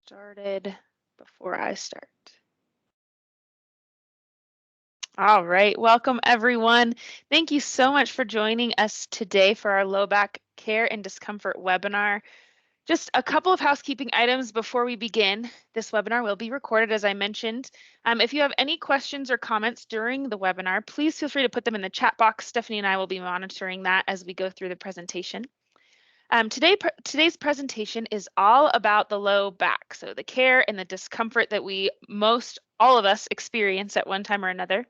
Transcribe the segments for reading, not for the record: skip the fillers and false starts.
started before I start. All right, welcome everyone. Thank you so much for joining us today for our low back care and discomfort webinar. Just a couple of housekeeping items before we begin. This webinar will be recorded, as I mentioned. If you have any questions or comments during the webinar, please feel free to put them in the chat box. Stephanie and I will be monitoring that as we go through the presentation. Today's presentation is all about the low back, so the care and the discomfort that all of us experience at one time or another.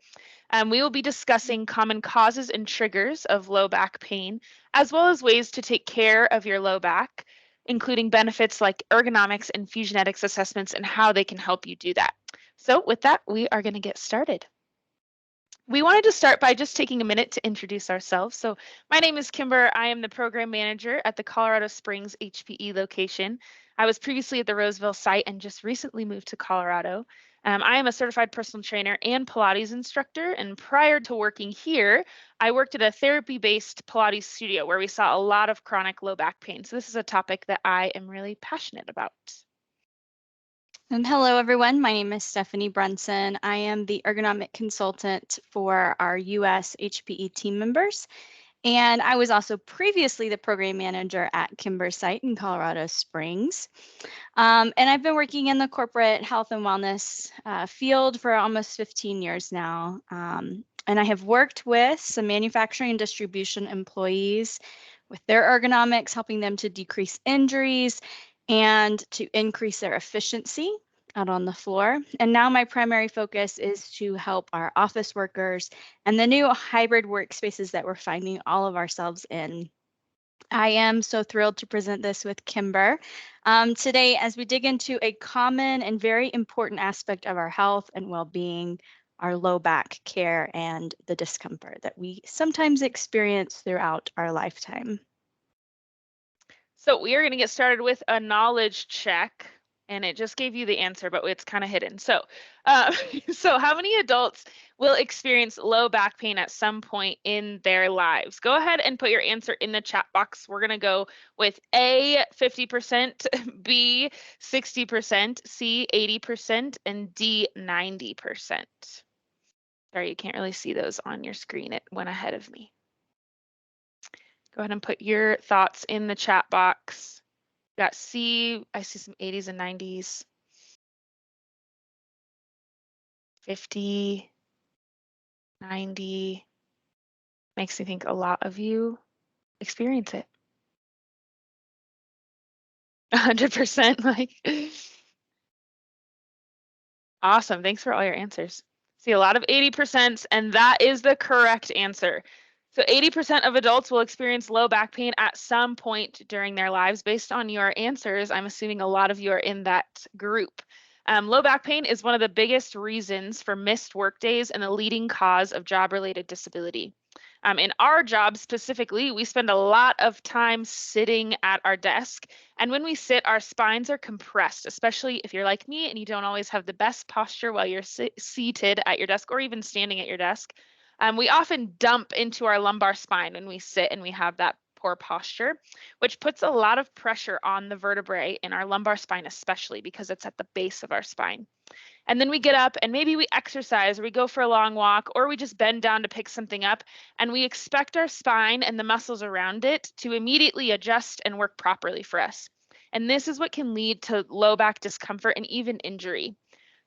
We will be discussing common causes and triggers of low back pain, as well as ways to take care of your low back, including benefits like ergonomics and fusionetics assessments and how they can help you do that. So with that, we are going to get started. We wanted to start by just taking a minute to introduce ourselves. So my name is Kimber. I am the program manager at the Colorado Springs HPE location. I was previously at the Roseville site and just recently moved to Colorado. I am a certified personal trainer and Pilates instructor. And prior to working here, I worked at a therapy-based Pilates studio where we saw a lot of chronic low back pain. So this is a topic that I am really passionate about. Hello, everyone. My name is Stephanie Brunson. I am the ergonomic consultant for our US HPE team members. And I was also previously the program manager at Kimber's site in Colorado Springs. And I've been working in the corporate health and wellness field for almost 15 years now. And I have worked with some manufacturing and distribution employees with their ergonomics, helping them to decrease injuries and to increase their efficiency out on the floor. And now my primary focus is to help our office workers and the new hybrid workspaces that we're finding all of ourselves in. I am so thrilled to present this with Kimber today as we dig into a common and very important aspect of our health and well-being, our low back care and the discomfort that we sometimes experience throughout our lifetime. So we are going to get started with a knowledge check, and it just gave you the answer, but it's kind of hidden. So, so how many adults will experience low back pain at some point in their lives? Go ahead and put your answer in the chat box. We're going to go with A, 50%, B, 60%, C, 80%, and D, 90%. Sorry, you can't really see those on your screen. It went ahead of me. Go ahead and put your thoughts in the chat box. Got C, I see some 80s and 90s. 50, 90. Makes me think a lot of you experience it. 100%, like. Awesome, thanks for all your answers. See a lot of 80%, and that is the correct answer. So 80% of adults will experience low back pain at some point during their lives. Based on your answers, I'm assuming a lot of you are in that group. Low back pain is one of the biggest reasons for missed work days and the leading cause of job-related disability. In our job specifically, we spend a lot of time sitting at our desk. And when we sit, our spines are compressed, especially if you're like me and you don't always have the best posture while you're seated at your desk or even standing at your desk. We often dump into our lumbar spine when we sit and we have that poor posture, which puts a lot of pressure on the vertebrae in our lumbar spine, especially because it's at the base of our spine. And then we get up and maybe we exercise or we go for a long walk or we just bend down to pick something up, and we expect our spine and the muscles around it to immediately adjust and work properly for us. And this is what can lead to low back discomfort and even injury.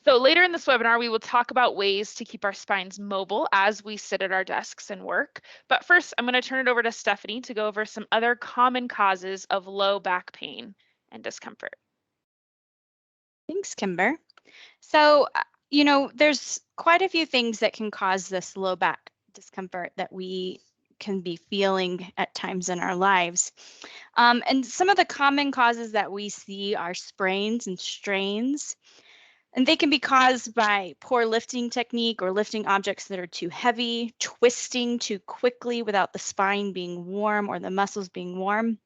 So later in this webinar, we will talk about ways to keep our spines mobile as we sit at our desks and work. But first, I'm going to turn it over to Stephanie to go over some other common causes of low back pain and discomfort. Thanks, Kimber. So, there's quite a few things that can cause this low back discomfort that we can be feeling at times in our lives. And some of the common causes that we see are sprains and strains. And they can be caused by poor lifting technique or lifting objects that are too heavy, twisting too quickly without the spine being warm or the muscles being warm,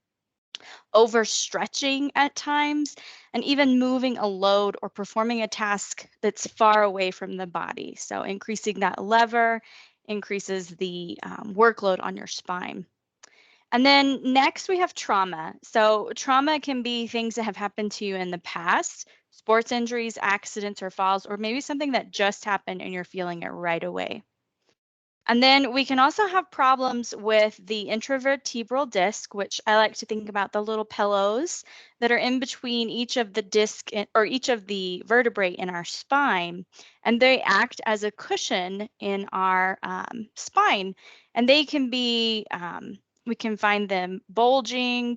overstretching at times, and even moving a load or performing a task that's far away from the body. So increasing that lever increases the workload on your spine. And then next we have trauma. So trauma can be things that have happened to you in the past, sports injuries, accidents, or falls, or maybe something that just happened and you're feeling it right away. And then we can also have problems with the intervertebral disc, which I like to think about the little pillows that are in between each of the disc or each of the vertebrae in our spine. And they act as a cushion in our spine. And they can be, we can find them bulging.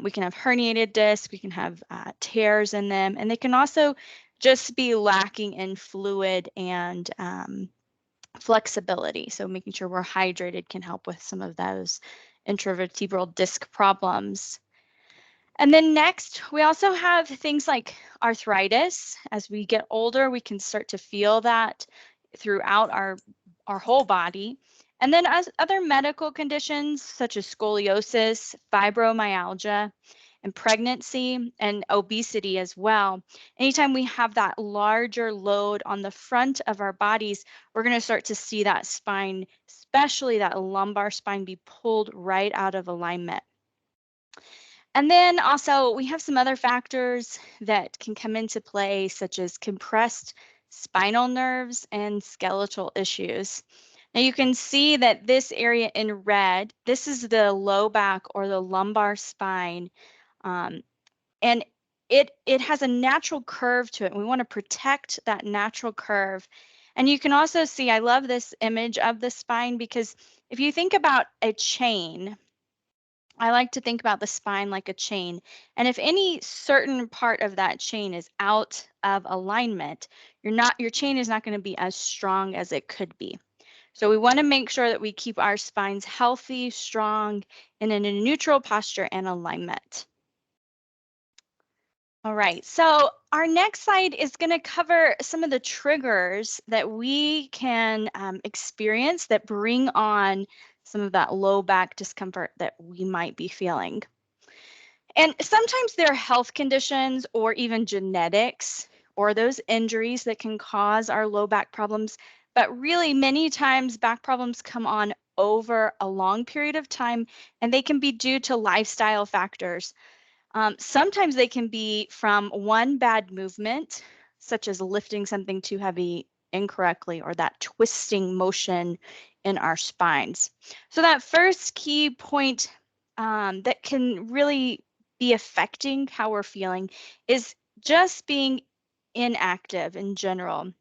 We can have herniated discs. We can have tears in them. And they can also just be lacking in fluid and flexibility. So making sure we're hydrated can help with some of those intervertebral disc problems. And then next, we also have things like arthritis. As we get older, we can start to feel that throughout our whole body. And then as other medical conditions such as scoliosis, fibromyalgia, and pregnancy and obesity as well. Anytime we have that larger load on the front of our bodies, we're going to start to see that spine, especially that lumbar spine, be pulled right out of alignment. And then also we have some other factors that can come into play, such as compressed spinal nerves and skeletal issues. Now you can see that this area in red, this is the low back or the lumbar spine. And it has a natural curve to it. We want to protect that natural curve. And you can also see, I love this image of the spine because if you think about a chain, I like to think about the spine like a chain. And if any certain part of that chain is out of alignment, your chain is not going to be as strong as it could be. So we want to make sure that we keep our spines healthy, strong, and in a neutral posture and alignment. All right, so our next slide is going to cover some of the triggers that we can experience that bring on some of that low back discomfort that we might be feeling. And sometimes there are health conditions or even genetics or those injuries that can cause our low back problems. But really, many times back problems come on over a long period of time, and they can be due to lifestyle factors. Sometimes they can be from one bad movement, such as lifting something too heavy incorrectly or that twisting motion in our spines. So that first key point that can really be affecting how we're feeling is just being inactive in general.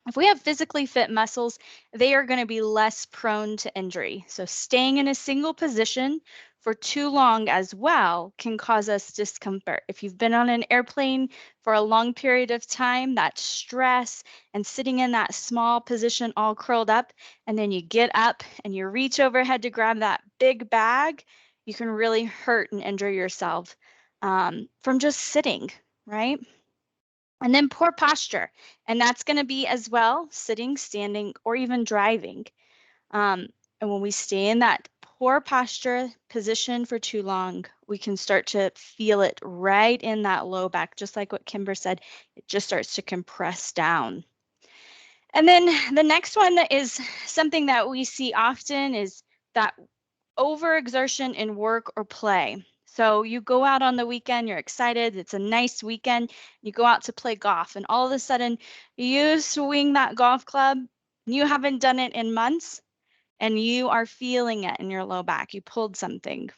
If we have physically fit muscles, they are going to be less prone to injury. So staying in a single position for too long as well can cause us discomfort. If you've been on an airplane for a long period of time, that stress and sitting in that small position all curled up, and then you get up and you reach overhead to grab that big bag, you can really hurt and injure yourself from just sitting, right? And then poor posture, and that's going to be as well sitting, standing, or even driving. And when we stay in that poor posture position for too long, we can start to feel it right in that low back, just like what Kimber said, it just starts to compress down. And then the next one is something that we see often is that overexertion in work or play. So you go out on the weekend, you're excited, it's a nice weekend, you go out to play golf, and all of a sudden you swing that golf club, you haven't done it in months, and you are feeling it in your low back. You pulled something.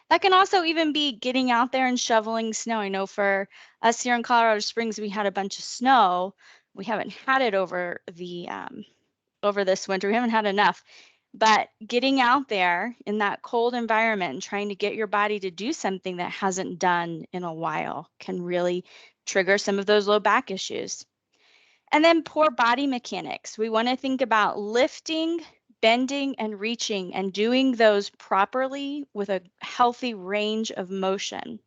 That can also even be getting out there and shoveling snow. I know for us here in Colorado Springs, we had a bunch of snow. We haven't had it over this winter. We haven't had enough. But getting out there in that cold environment and trying to get your body to do something that hasn't done in a while can really trigger some of those low back issues. And then poor body mechanics. We want to think about lifting, bending, and reaching and doing those properly with a healthy range of motion.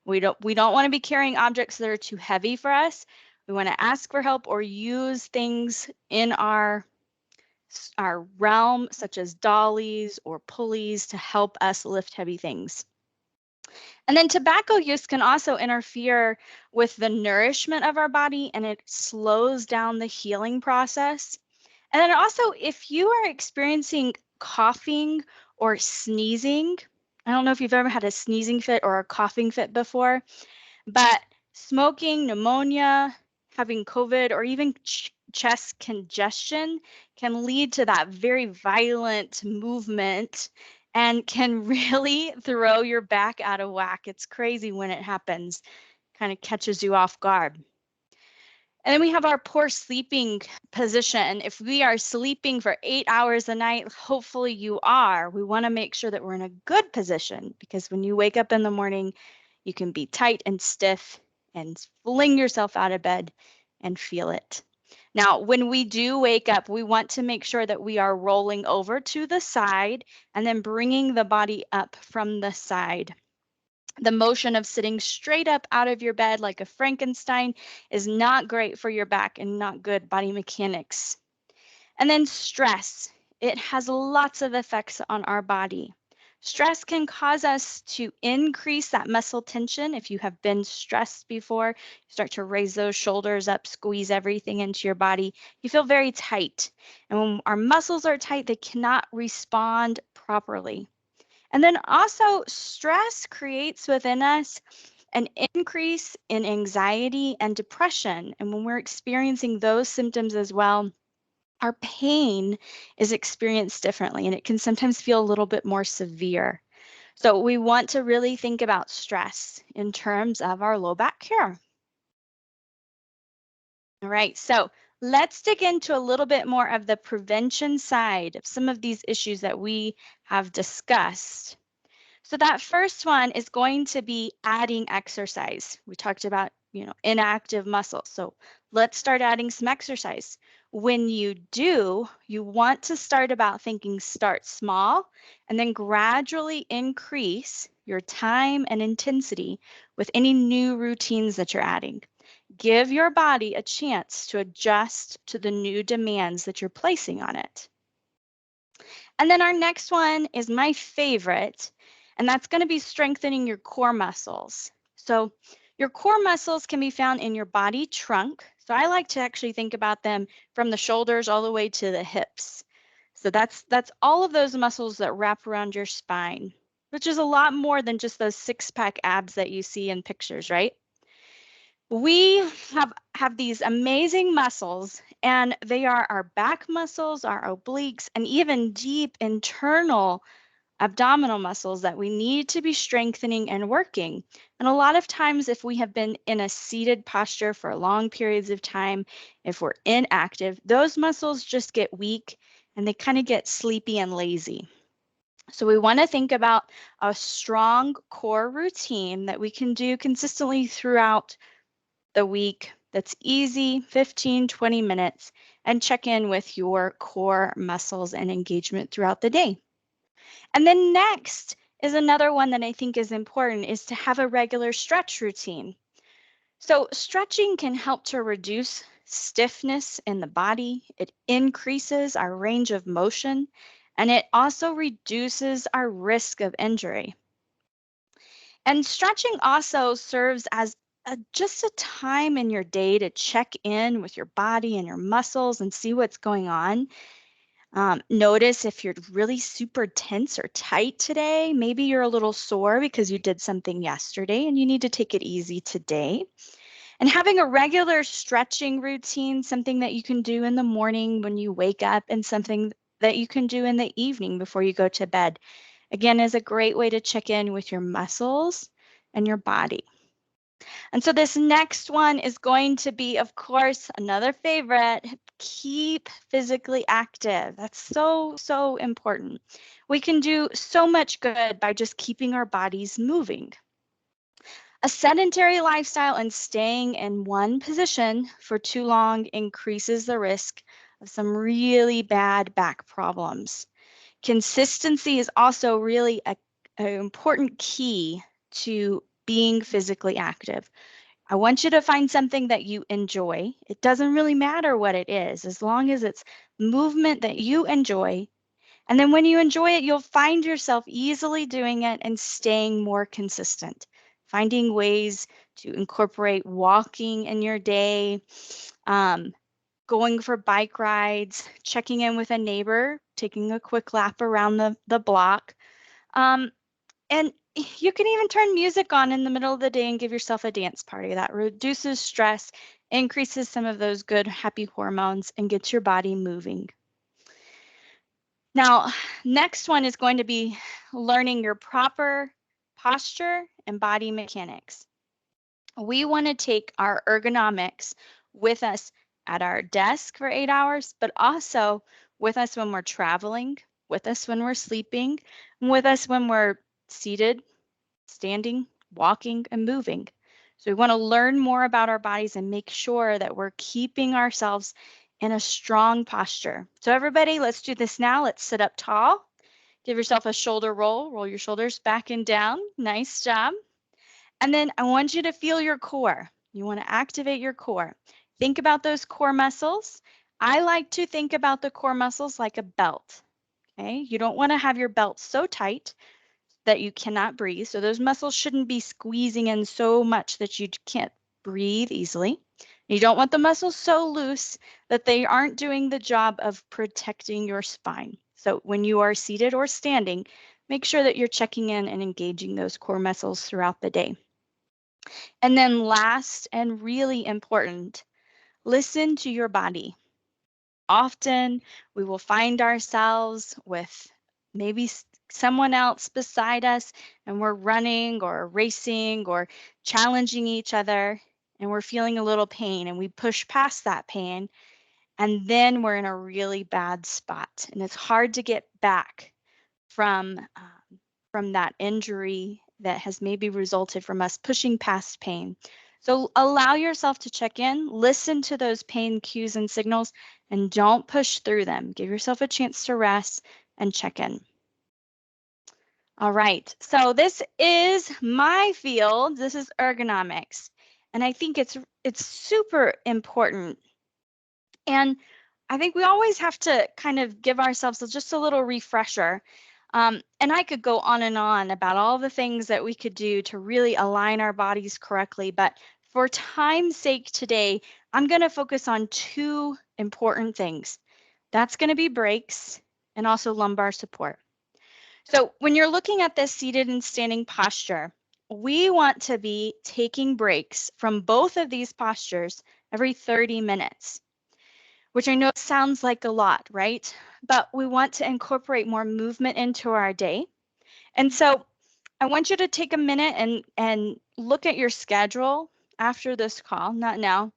We don't want to be carrying objects that are too heavy for us. We want to ask for help or use things in our realm, such as dollies or pulleys, to help us lift heavy things. And then tobacco use can also interfere with the nourishment of our body, and it slows down the healing process. And then also, if you are experiencing coughing or sneezing. I don't know if you've ever had a sneezing fit or a coughing fit before, but smoking, pneumonia, having COVID, or even chest congestion can lead to that very violent movement and can really throw your back out of whack. It's crazy when it happens, kind of catches you off guard. And then we have our poor sleeping position. If we are sleeping for 8 hours a night, hopefully you are, we want to make sure that we're in a good position, because when you wake up in the morning, you can be tight and stiff and fling yourself out of bed and feel it. Now, when we do wake up, we want to make sure that we are rolling over to the side and then bringing the body up from the side. The motion of sitting straight up out of your bed like a Frankenstein is not great for your back and not good body mechanics. And then stress. It has lots of effects on our body. Stress can cause us to increase that muscle tension. If you have been stressed before, you start to raise those shoulders up, squeeze everything into your body. You feel very tight. And when our muscles are tight, they cannot respond properly. And then also, stress creates within us an increase in anxiety and depression. And when we're experiencing those symptoms as well, our pain is experienced differently, and it can sometimes feel a little bit more severe. So we want to really think about stress in terms of our low back care. All right, so let's dig into a little bit more of the prevention side of some of these issues that we have discussed. So that first one is going to be adding exercise. We talked about, inactive muscles. So let's start adding some exercise. When you do, you want to start small and then gradually increase your time and intensity with any new routines that you're adding. Give your body a chance to adjust to the new demands that you're placing on it. And then our next one is my favorite, and that's going to be strengthening your core muscles. So your core muscles can be found in your body trunk. So I like to actually think about them from the shoulders all the way to the hips. So that's all of those muscles that wrap around your spine, which is a lot more than just those six-pack abs that you see in pictures, right? We have these amazing muscles, and they are our back muscles, our obliques, and even deep internal abdominal muscles that we need to be strengthening and working. And a lot of times, if we have been in a seated posture for long periods of time, if we're inactive, those muscles just get weak and they kind of get sleepy and lazy. So we want to think about a strong core routine that we can do consistently throughout the week that's easy, 15, 20 minutes, and check in with your core muscles and engagement throughout the day. And then next is another one that I think is important, is to have a regular stretch routine. So stretching can help to reduce stiffness in the body. It increases our range of motion, and it also reduces our risk of injury. And stretching also serves as just a time in your day to check in with your body and your muscles and see what's going on. Notice if you're really super tense or tight today. Maybe you're a little sore because you did something yesterday and you need to take it easy today. And having a regular stretching routine, something that you can do in the morning when you wake up and something that you can do in the evening before you go to bed, again, is a great way to check in with your muscles and your body. And so this next one is going to be, of course, another favorite, keep physically active. That's so, so important. We can do so much good by just keeping our bodies moving. A sedentary lifestyle and staying in one position for too long increases the risk of some really bad back problems. Consistency is also really an important key to being physically active. I want you to find something that you enjoy. It doesn't really matter what it is, as long as it's movement that you enjoy. And then when you enjoy it, you'll find yourself easily doing it and staying more consistent, finding ways to incorporate walking in your day, going for bike rides, checking in with a neighbor, taking a quick lap around the block. And you can even turn music on in the middle of the day and give yourself a dance party. That reduces stress, increases some of those good, happy hormones, and gets your body moving. Now, next one is going to be learning your proper posture and body mechanics. We want to take our ergonomics with us at our desk for 8 hours, but also with us when we're traveling, with us when we're sleeping, and with us when we're seated, standing, walking, and moving. So we want to learn more about our bodies and make sure that we're keeping ourselves in a strong posture. So everybody, let's do this now. Let's sit up tall. Give yourself a shoulder roll. Roll your shoulders back and down. Nice job. And then I want you to feel your core. You want to activate your core. Think about those core muscles. I like to think about the core muscles like a belt. Okay, you don't want to have your belt so tight that you cannot breathe. So those muscles shouldn't be squeezing in so much that you can't breathe easily. You don't want the muscles so loose that they aren't doing the job of protecting your spine. So when you are seated or standing, make sure that you're checking in and engaging those core muscles throughout the day. And then last and really important, listen to your body. Often we will find ourselves with maybe someone else beside us and we're running or racing or challenging each other and we're feeling a little pain and we push past that pain and then we're in a really bad spot and it's hard to get back from that injury that has maybe resulted from us pushing past pain. So allow yourself to check in, listen to those pain cues and signals, and don't push through them. Give yourself a chance to rest and check in. All right, so this is my field. This is ergonomics. And I think it's super important. And I think we always have to kind of give ourselves just a little refresher. And I could go on and on about all the things that we could do to really align our bodies correctly. But for time's sake today, I'm going to focus on two important things. That's going to be breaks and also lumbar support. So when you're looking at this seated and standing posture, we want to be taking breaks from both of these postures every 30 minutes, which I know sounds like a lot, right? But we want to incorporate more movement into our day. And so I want you to take a minute and look at your schedule after this call, not now,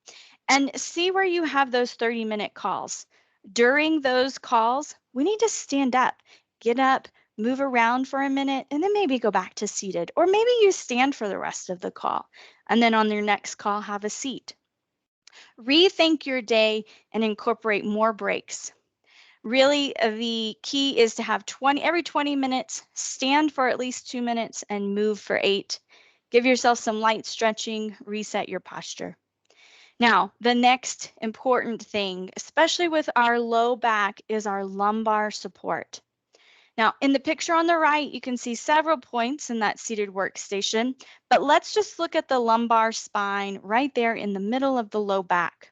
and see where you have those 30-minute calls. During those calls, we need to stand up, get up, move around for a minute, and then maybe go back to seated. Or maybe you stand for the rest of the call, and then on your next call, have a seat. Rethink your day and incorporate more breaks. Really, the key is to have every 20 minutes, stand for at least 2 minutes and move for 8. Give yourself some light stretching, reset your posture. Now, the next important thing, especially with our low back, is our lumbar support. Now, in the picture on the right, you can see several points in that seated workstation, but let's just look at the lumbar spine right there in the middle of the low back.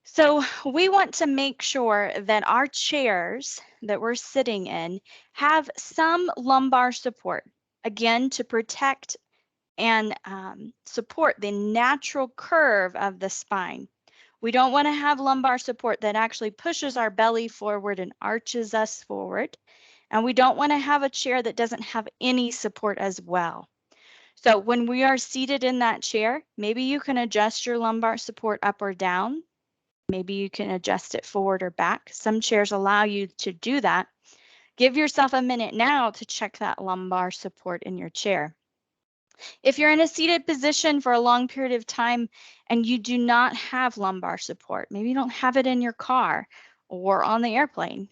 So we want to make sure that our chairs that we're sitting in have some lumbar support, again, to protect and support the natural curve of the spine. We don't want to have lumbar support that actually pushes our belly forward and arches us forward. And we don't want to have a chair that doesn't have any support as well. So when we are seated in that chair, maybe you can adjust your lumbar support up or down. Maybe you can adjust it forward or back. Some chairs allow you to do that. Give yourself a minute now to check that lumbar support in your chair. If you're in a seated position for a long period of time and you do not have lumbar support, maybe you don't have it in your car or on the airplane,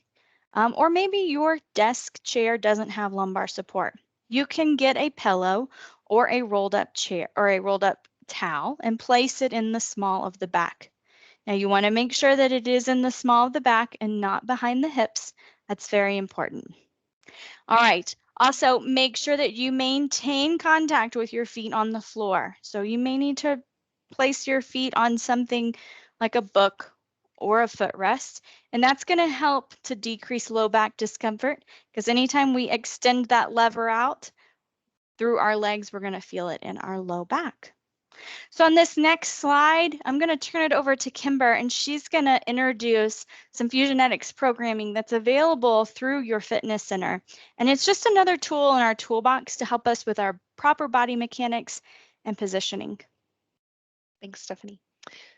or maybe your desk chair doesn't have lumbar support, you can get a pillow or a rolled up chair or a rolled up towel and place it in the small of the back. Now you want to make sure that it is in the small of the back and not behind the hips. That's very important. All right. Also, make sure that you maintain contact with your feet on the floor. So you may need to place your feet on something like a book or a footrest. And that's going to help to decrease low back discomfort, because anytime we extend that lever out through our legs, we're going to feel it in our low back. So on this next slide, I'm going to turn it over to Kimber, and she's going to introduce some Fusionetics programming that's available through your fitness center. And it's just another tool in our toolbox to help us with our proper body mechanics and positioning. Thanks, Stephanie.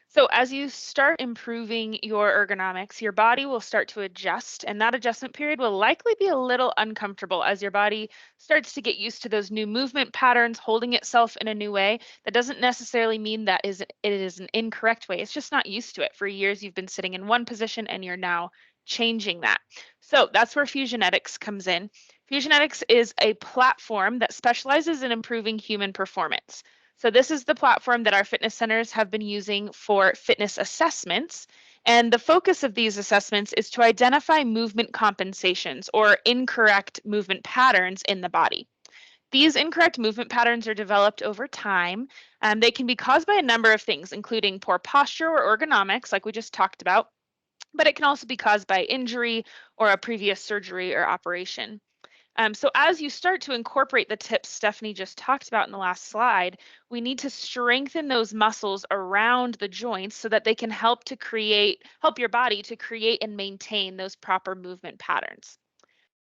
So as you start improving your ergonomics, your body will start to adjust, and that adjustment period will likely be a little uncomfortable as your body starts to get used to those new movement patterns, holding itself in a new way. That doesn't necessarily mean that it is an incorrect way. It's just not used to it. For years, you've been sitting in one position and you're now changing that. So that's where Fusionetics comes in. Fusionetics is a platform that specializes in improving human performance. So this is the platform that our fitness centers have been using for fitness assessments. And the focus of these assessments is to identify movement compensations or incorrect movement patterns in the body. These incorrect movement patterns are developed over time. They can be caused by a number of things, including poor posture or ergonomics, like we just talked about, but it can also be caused by injury or a previous surgery or operation. So as you start to incorporate the tips Stephanie just talked about in the last slide, we need to strengthen those muscles around the joints so that they can help your body to create and maintain those proper movement patterns.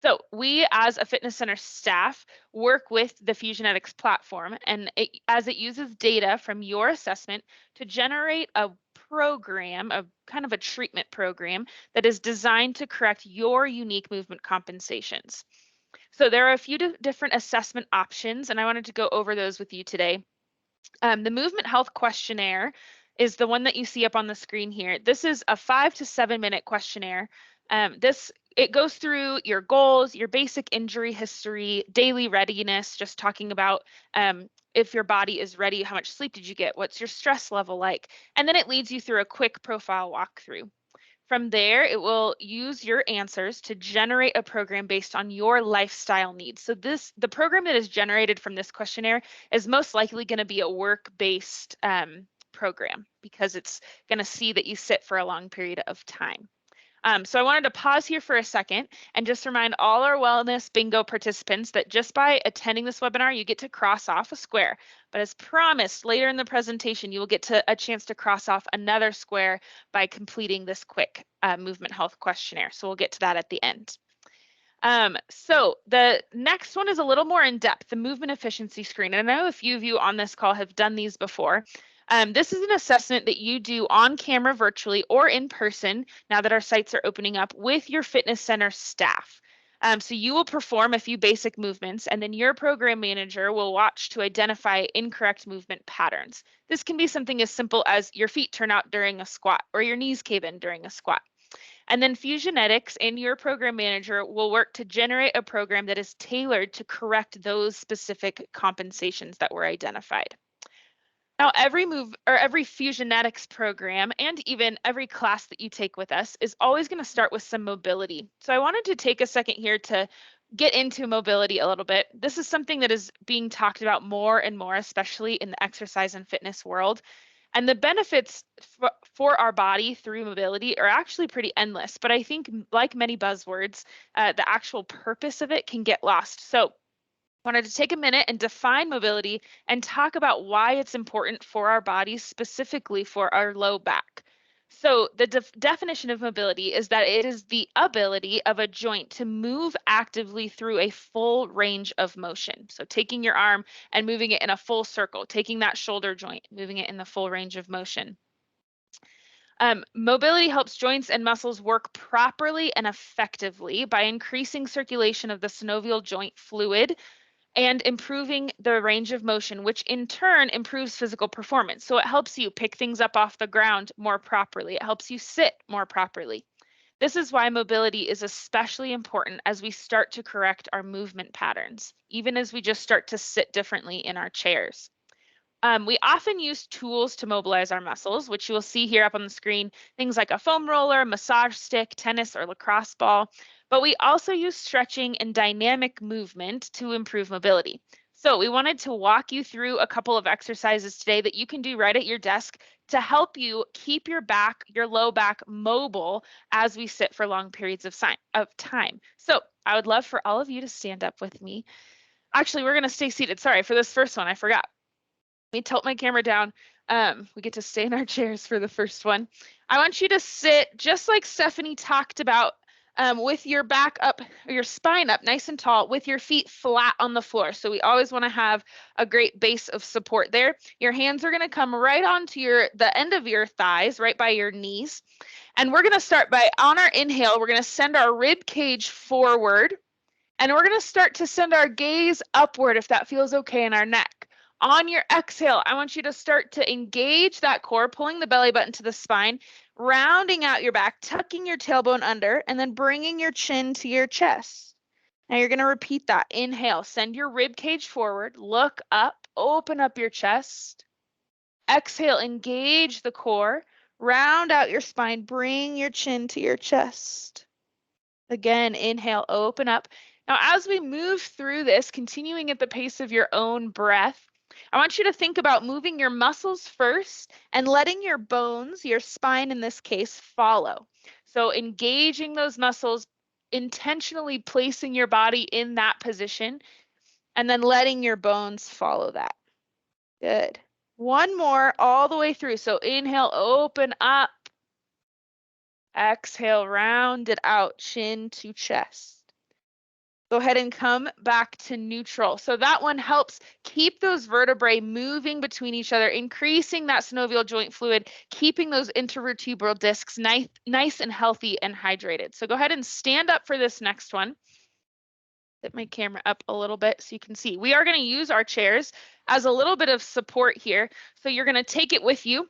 So we as a fitness center staff work with the Fusionetics platform, and as it uses data from your assessment to generate a program, a kind of a treatment program that is designed to correct your unique movement compensations. So there are a few different assessment options, and I wanted to go over those with you today. The Movement Health Questionnaire is the one that you see up on the screen here. This is a 5 to 7 minute questionnaire. It goes through your goals, your basic injury history, daily readiness, just talking about if your body is ready, how much sleep did you get, what's your stress level like, and then it leads you through a quick profile walkthrough. From there, it will use your answers to generate a program based on your lifestyle needs. So the program that is generated from this questionnaire is most likely going to be a work-based program because it's going to see that you sit for a long period of time. So I wanted to pause here for a second and just remind all our wellness bingo participants that just by attending this webinar, you get to cross off a square. But as promised, later in the presentation, you will get a chance to cross off another square by completing this quick movement health questionnaire. So we'll get to that at the end. So the next one is a little more in depth, the movement efficiency screen. And I know a few of you on this call have done these before. This is an assessment that you do on camera virtually or in person now that our sites are opening up with your fitness center staff. So you will perform a few basic movements and then your program manager will watch to identify incorrect movement patterns. This can be something as simple as your feet turn out during a squat or your knees cave in during a squat. And then Fusionetics and your program manager will work to generate a program that is tailored to correct those specific compensations that were identified. Now, every Fusionetics program and even every class that you take with us is always going to start with some mobility. So I wanted to take a second here to get into mobility a little bit. This is something that is being talked about more and more, especially in the exercise and fitness world. And the benefits for our body through mobility are actually pretty endless. But I think, like many buzzwords, the actual purpose of it can get lost. So I wanted to take a minute and define mobility and talk about why it's important for our bodies, specifically for our low back. So the definition of mobility is that it is the ability of a joint to move actively through a full range of motion. So taking your arm and moving it in a full circle, taking that shoulder joint, moving it in the full range of motion. Mobility helps joints and muscles work properly and effectively by increasing circulation of the synovial joint fluid and improving the range of motion, which in turn improves physical performance. So it helps you pick things up off the ground more properly. It helps you sit more properly. This is why mobility is especially important as we start to correct our movement patterns, even as we just start to sit differently in our chairs. We often use tools to mobilize our muscles, which you will see here up on the screen, things like a foam roller, massage stick, tennis or lacrosse ball. But we also use stretching and dynamic movement to improve mobility. So we wanted to walk you through a couple of exercises today that you can do right at your desk to help you keep your back, your low back mobile as we sit for long periods of time. So I would love for all of you to stand up with me. Actually, we're going to stay seated. Sorry, for this first one, I forgot. Let me tilt my camera down. We get to stay in our chairs for the first one. I want you to sit just like Stephanie talked about, with your back up, or your spine up nice and tall, with your feet flat on the floor. So we always want to have a great base of support there. Your hands are going to come right onto the end of your thighs, right by your knees. And we're going to start by, on our inhale, we're going to send our rib cage forward. And we're going to start to send our gaze upward if that feels okay in our neck. On your exhale, I want you to start to engage that core, pulling the belly button to the spine, rounding out your back, tucking your tailbone under, and then bringing your chin to your chest. Now you're going to repeat that. Inhale, send your rib cage forward, look up, open up your chest. Exhale, engage the core, round out your spine, bring your chin to your chest. Again, inhale, open up. Now, as we move through this, continuing at the pace of your own breath, I want you to think about moving your muscles first and letting your bones, your spine in this case, follow. So engaging those muscles, intentionally placing your body in that position, and then letting your bones follow that. Good. One more all the way through. So inhale, open up. Exhale, round it out, chin to chest. Go ahead and come back to neutral. So that one helps keep those vertebrae moving between each other, increasing that synovial joint fluid, keeping those intervertebral discs nice and healthy and hydrated. So go ahead and stand up for this next one. Set my camera up a little bit so you can see. We are going to use our chairs as a little bit of support here. So you're going to take it with you.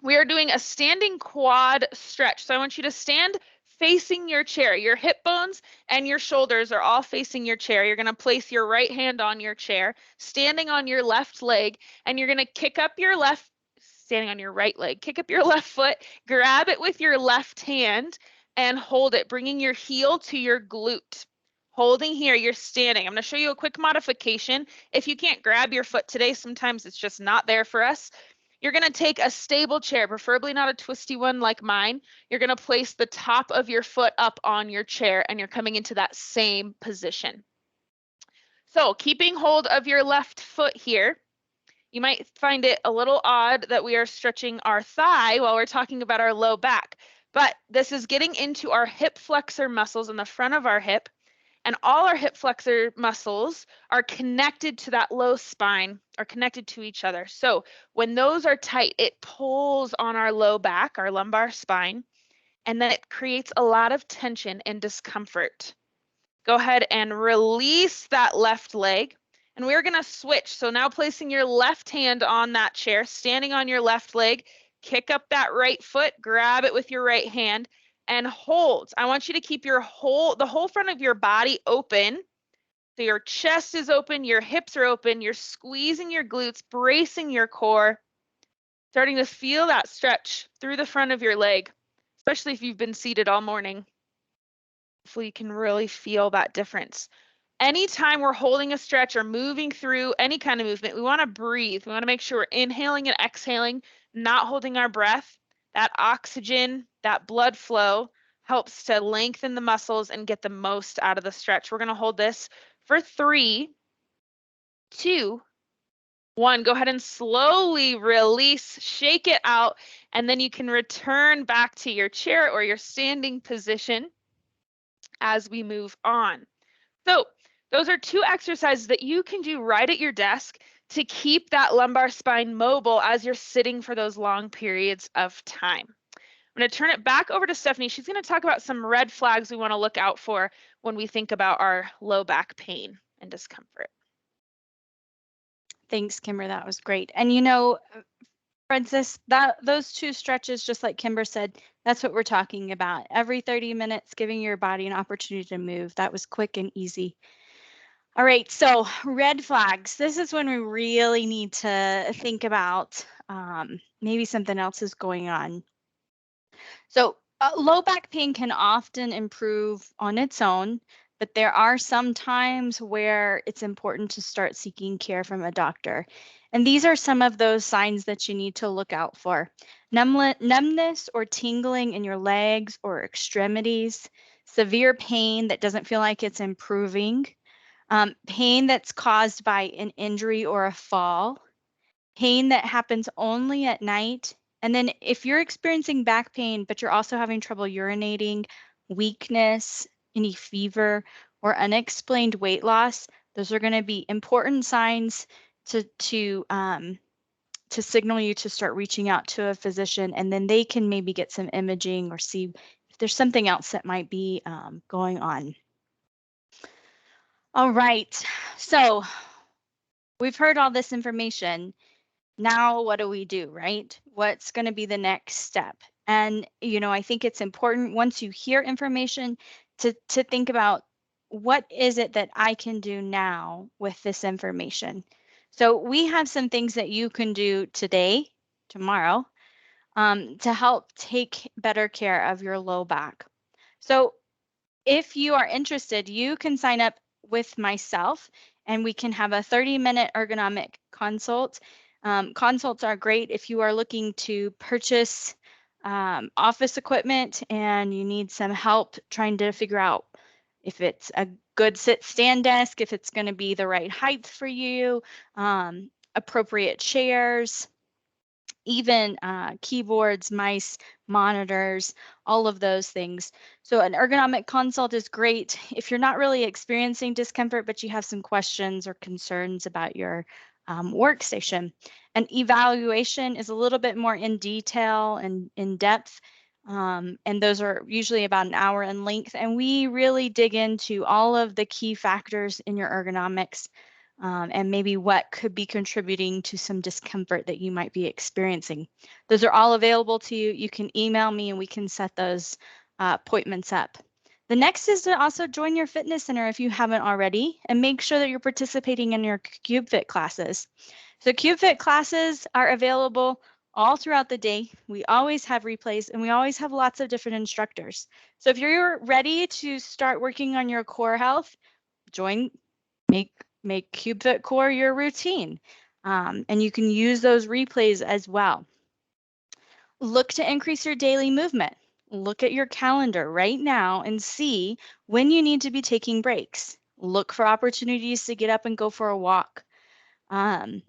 We are doing a standing quad stretch. So I want you to stand facing your chair. Your hip bones and your shoulders are all facing your chair. You're going to place your right hand on your chair, standing on your left leg, and you're going to kick up your left, standing on your right leg, kick up your left foot, grab it with your left hand and hold it, bringing your heel to your glute. Holding here, you're standing. I'm going to show you a quick modification. If you can't grab your foot today, sometimes it's just not there for us. You're going to take a stable chair, preferably not a twisty one like mine. You're going to place the top of your foot up on your chair, and you're coming into that same position. So keeping hold of your left foot here, you might find it a little odd that we are stretching our thigh while we're talking about our low back, but this is getting into our hip flexor muscles in the front of our hip. And all our hip flexor muscles are connected to that low spine, are connected to each other. So when those are tight, it pulls on our low back, our lumbar spine, and then it creates a lot of tension and discomfort. Go ahead and release that left leg. And we're going to switch. So now placing your left hand on that chair, standing on your left leg, kick up that right foot, grab it with your right hand, and hold. I want you to keep the whole front of your body open. So your chest is open, your hips are open, you're squeezing your glutes, bracing your core, starting to feel that stretch through the front of your leg, especially if you've been seated all morning. Hopefully you can really feel that difference. Anytime we're holding a stretch or moving through any kind of movement, we want to breathe. We want to make sure we're inhaling and exhaling, not holding our breath. That oxygen, that blood flow helps to lengthen the muscles and get the most out of the stretch. We're going to hold this for 3, 2, 1. Go ahead and slowly release, shake it out, and then you can return back to your chair or your standing position as we move on. So those are 2 exercises that you can do right at your desk to keep that lumbar spine mobile as you're sitting for those long periods of time. I'm going to turn it back over to Stephanie. She's going to talk about some red flags we want to look out for when we think about our low back pain and discomfort. Thanks, Kimber. That was great. And Francis, those 2 stretches, just like Kimber said, that's what we're talking about. Every 30 minutes, giving your body an opportunity to move. That was quick and easy. All right, so red flags. This is when we really need to think about maybe something else is going on. So low back pain can often improve on its own, but there are some times where it's important to start seeking care from a doctor. And these are some of those signs that you need to look out for. Numbness or tingling in your legs or extremities, severe pain that doesn't feel like it's improving, pain that's caused by an injury or a fall, pain that happens only at night. And then if you're experiencing back pain, but you're also having trouble urinating, weakness, any fever, or unexplained weight loss, those are going to be important signs to signal you to start reaching out to a physician, and then they can maybe get some imaging or see if there's something else that might be going on. All right, so we've heard all this information. Now what do we do, right? What's going to be the next step? And, I think it's important once you hear information to think about what is it that I can do now with this information. So we have some things that you can do today, tomorrow, to help take better care of your low back. So if you are interested, you can sign up with myself and we can have a 30-minute ergonomic consult. Consults are great if you are looking to purchase office equipment and you need some help trying to figure out if it's a good sit-stand desk, if it's going to be the right height for you, appropriate chairs, even keyboards, mice, monitors, all of those things. So an ergonomic consult is great if you're not really experiencing discomfort, but you have some questions or concerns about your workstation. An evaluation is a little bit more in detail and in depth. And those are usually about an hour in length. And we really dig into all of the key factors in your ergonomics and maybe what could be contributing to some discomfort that you might be experiencing. Those are all available to you. You can email me and we can set those appointments up. The next is to also join your fitness center if you haven't already, and make sure that you're participating in your CubeFit classes. So CubeFit classes are available all throughout the day. We always have replays and we always have lots of different instructors. So if you're ready to start working on your core health, make CubeFit Core your routine. And you can use those replays as well. Look to increase your daily movement. Look at your calendar right now and see when you need to be taking breaks. Look for opportunities to get up and go for a walk.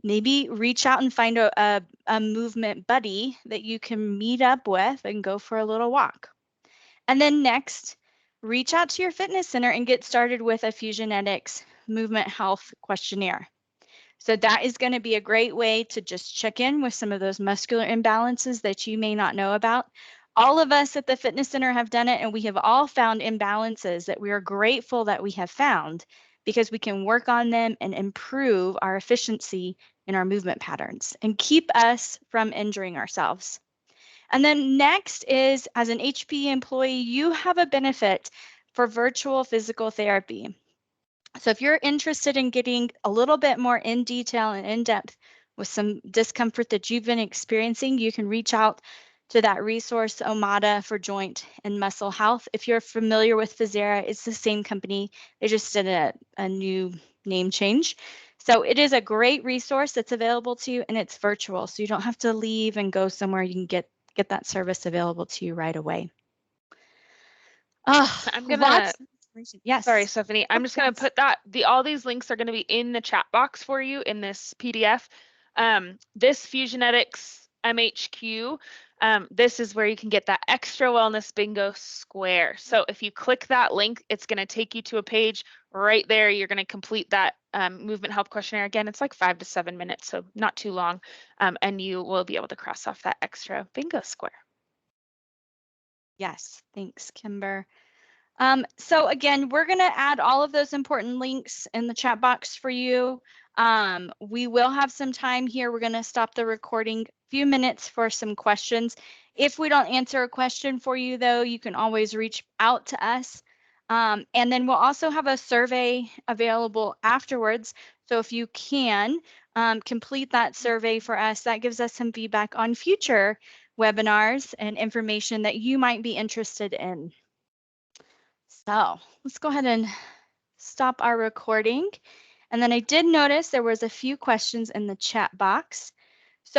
Maybe reach out and find a movement buddy that you can meet up with and go for a little walk. And then next, reach out to your fitness center and get started with a Fusionetics movement health questionnaire. So that is going to be a great way to just check in with some of those muscular imbalances that you may not know about. All of us at the fitness center have done it, and we have all found imbalances that we are grateful that we have found because we can work on them and improve our efficiency in our movement patterns and keep us from injuring ourselves. And then next is, as an HPE employee, you have a benefit for virtual physical therapy. So if you're interested in getting a little bit more in detail and in depth with some discomfort that you've been experiencing, you can reach out to that resource, Omada, for joint and muscle health. If you're familiar with Physera, it's the same company. They just did a new name change. So it is a great resource that's available to you, and it's virtual. So you don't have to leave and go somewhere. You can get that service available to you right away. Oh, I'm gonna lots of information. Yes. Sorry, Stephanie. I'm just going to put all these links are going to be in the chat box for you in this PDF. This Fusionetics MHQ, this is where you can get that extra wellness bingo square. So if you click that link, it's going to take you to a page right there. You're going to complete that movement health questionnaire. Again, it's like 5 to 7 minutes, so not too long. And you will be able to cross off that extra bingo square. Yes, thanks, Kimber. So again, we're going to add all of those important links in the chat box for you. We will have some time here. We're going to stop the recording a few minutes for some questions. If we don't answer a question for you, though, you can always reach out to us. And then we'll also have a survey available afterwards. So if you can complete that survey for us, that gives us some feedback on future webinars and information that you might be interested in. So let's go ahead and stop our recording. And then I did notice there was a few questions in the chat box.